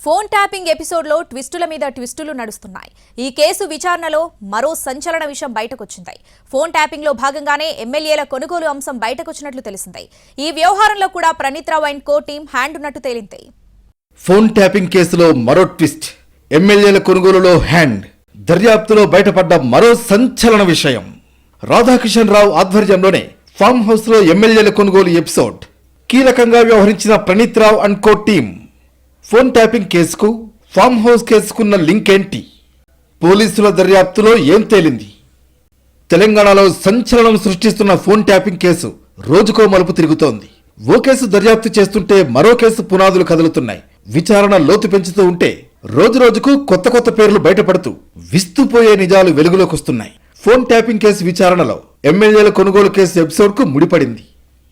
Phone tapping ఎపిసోడ్లో ట్విస్టుల మీద ట్విస్టులు నడుస్తున్నాయి. ఈ కేసు విచారణలో మరో సంచలన విషయం బయటకొచ్చింది. ఫోన్ ట్యాపింగ్లో భాగంగానే ఎమ్మెల్యేల కొనుగోలు అంశం బయటకొచ్చినట్లు తెలిసింది. ఈ వ్యవహారంలో కూడా Praneeth Rao and co team hand ఉన్నట్టు తేలింది. ఫోన్ ట్యాపింగ్ కేసులో మరో ట్విస్ట్, ఎమ్మెల్యేల కొనుగోలులో హ్యాండ్. దర్యాప్తులో బయటపడ్డ మరో సంచలన విషయం. రాధాకిషన్ రావు ఆధ్వర్యంలోనే ఫామ్ హౌస్ లో ఎమ్మెల్యేల కొనుగోలు ఎపిసోడ్. కీలకంగా వ్యవహరించిన Praneeth Rao and co team. Phone tapping కేసుకు ఫామ్ హౌస్ కేసుకున్న లింక్ ఏంటి? పోలీసుల దర్యాప్తులో ఏం తేలింది? తెలంగాణలో సంచలనం సృష్టిస్తున్న ఫోన్ ట్యాపింగ్ కేసు రోజుకో మలుపు తిరుగుతోంది. ఓ కేసు దర్యాప్తు చేస్తుంటే మరో కేసు పునాదులు కదులుతున్నాయి. విచారణ లోతు పెంచుతూ ఉంటే రోజురోజుకు కొత్త కొత్త పేర్లు బయటపడుతూ విస్తుపోయే నిజాలు వెలుగులోకొస్తున్నాయి. ఫోన్ ట్యాపింగ్ కేసు విచారణలో ఎమ్మెల్యేల కొనుగోలు కేసు ఎపిసోడ్ కు ముడిపడింది.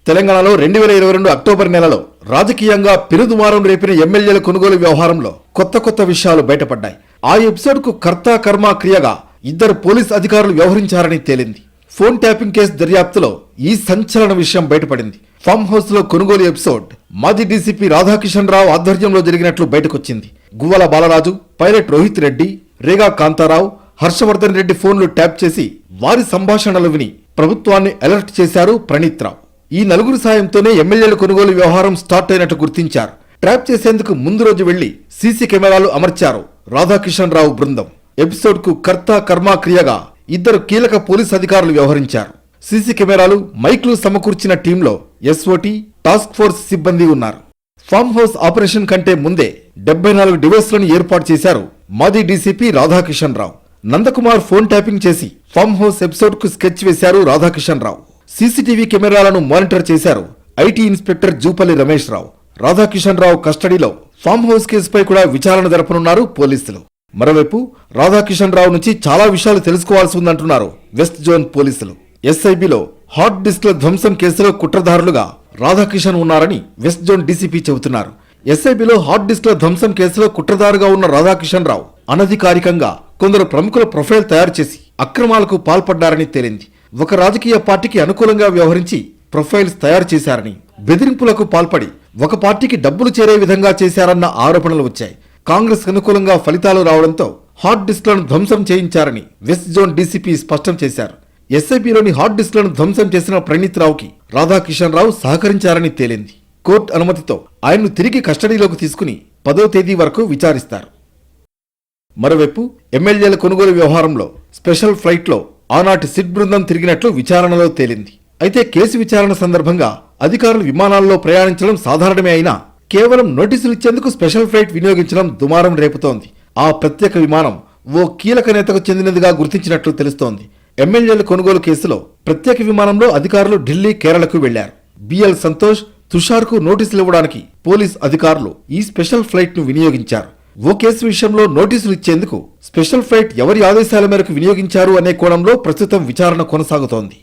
తెలంగాణలో 2022 అక్టోబర్ నెలలో రాజకీయంగా పెనుదుమారం రేపిన ఎమ్మెల్యేల కొనుగోలు వ్యవహారంలో కొత్త విషయాలు బయటపడ్డాయి. ఆ ఎపిసోడ్ కు కర్త కర్మ క్రియగా ఇద్దరు పోలీస్ అధికారులు వ్యవహరించారని తేలింది. ఫోన్ ట్యాపింగ్ కేసు దర్యాప్తులో ఈ సంచలన విషయం బయటపడింది. ఫామ్ హౌస్ లో కొనుగోలు ఎపిసోడ్ మాజీ డీసీపీ రాధాకిషన్ రావు ఆధ్వర్యంలో జరిగినట్లు బయటకొచ్చింది. గువ్వల బాలరాజు, పైలట్ రోహిత్ రెడ్డి, రేగా కాంతారావు, హర్షవర్ధన్ రెడ్డి ఫోన్లు ట్యాప్ చేసి వారి సంభాషణలు విని ప్రభుత్వాన్ని అలర్ట్ చేశారు ప్రణీత్ రావు. ఈ నలుగురు సాయంతోనే ఎమ్మెల్యేల కొనుగోలు వ్యవహారం స్టార్ట్ అయినట్టు గుర్తించారు. ట్రాప్ చేసేందుకు ముందు రోజు వెళ్లి సీసీ కెమెరాలు అమర్చారు రాధాకిషన్ రావు బృందం. ఎపిసోడ్ కు కర్త కర్మ క్రియగా ఇద్దరు కీలక పోలీస్ అధికారులు వ్యవహరించారు. సీసీ కెమెరాలు, మైక్లు సమకూర్చిన టీంలో ఎస్ఓటీ, టాస్క్ ఫోర్స్ సిబ్బంది ఉన్నారు. ఫామ్ హౌస్ ఆపరేషన్ కంటే ముందే 74 డివైస్లను ఏర్పాటు చేశారు మాజీ డీసీపీ రాధాకిషన్ రావు. నందకుమార్ ఫోన్ ట్యాపింగ్ చేసి ఫామ్ హౌస్ ఎపిసోడ్ కు స్కెచ్ వేశారు రాధాకిషన్ రావు. సీసీటీవీ కెమెరాలను మానిటర్ చేశారు ఐటీ ఇన్స్పెక్టర్ జూపల్లి రమేష్ రావు. రాధాకిషన్ రావు కస్టడీలో ఫామ్ హౌస్ కేసుపై కూడా విచారణ జరపనున్నారు పోలీసులు. మరోవైపు రాధాకిషన్ రావు నుంచి చాలా విషయాలు తెలుసుకోవాల్సి ఉందంటున్నారు వెస్ట్ జోన్ పోలీసులు. ఎస్ఐబిలో హార్డ్ డిస్క్ల ధ్వంసం కేసులో కుట్రదారులుగా రాధాకిషన్ ఉన్నారని వెస్ట్ జోన్ డీసీపీ చెబుతున్నారు. ఎస్ఐబిలో హార్డ్ డిస్క్ల ధ్వంసం కేసులో కుట్రదారుగా ఉన్న రాధాకిషన్ రావు అనధికారికంగా కొందరు ప్రముఖుల ప్రొఫైల్ తయారు చేసి అక్రమాలకు పాల్పడ్డారని తేలింది. ఒక రాజకీయ పార్టీకి అనుకూలంగా వ్యవహరించి ప్రొఫైల్స్ తయారు చేశారని, బెదిరింపులకు పాల్పడి ఒక పార్టీకి డబ్బులు చేరే విధంగా చేశారన్న ఆరోపణలు వచ్చాయి. కాంగ్రెస్ అనుకూలంగా ఫలితాలు రావడంతో హార్డ్ డిస్క్లను ధ్వంసం చేయించారని వెస్ట్ జోన్ డీసీపీ స్పష్టం చేశారు. ఎస్ఐబిలోని హార్డ్ డిస్క్లను ధ్వంసం చేసిన ప్రణీత్ రావుకి రాధాకిషన్ రావు సహకరించారని తేలింది. కోర్టు అనుమతితో ఆయన్ను తిరిగి కస్టడీలోకి తీసుకుని 10వ తేదీ వరకు విచారిస్తారు. మరోవైపు ఎమ్మెల్యేల కొనుగోలు వ్యవహారంలో స్పెషల్ ఫ్లైట్లో ఆనాటి సిట్ బృందం తిరిగినట్లు విచారణలో తేలింది. అయితే కేసు విచారణ సందర్భంగా అధికారులు విమానాల్లో ప్రయాణించడం సాధారణమే అయినా కేవలం నోటీసులు ఇచ్చేందుకు స్పెషల్ ఫ్లైట్ వినియోగించడం దుమారం రేపుతోంది. ఆ ప్రత్యేక విమానం ఓ కీలక నేతకు చెందినదిగా గుర్తించినట్లు తెలుస్తోంది. ఎమ్మెల్యేల కొనుగోలు కేసులో ప్రత్యేక విమానంలో అధికారులు ఢిల్లీ, కేరళకు వెళ్లారు. బిఎల్ సంతోష్, తుషార్కు నోటీసులు ఇవ్వడానికి పోలీస్ అధికారులు ఈ స్పెషల్ ఫ్లైట్ ను వినియోగించారు. ఓ కేసు విషయంలో నోటీసులు ఇచ్చేందుకు స్పెషల్ ఫ్లైట్ ఎవరి ఆదేశాల మేరకు వినియోగించారు అనే కోణంలో ప్రస్తుతం విచారణ కొనసాగుతోంది.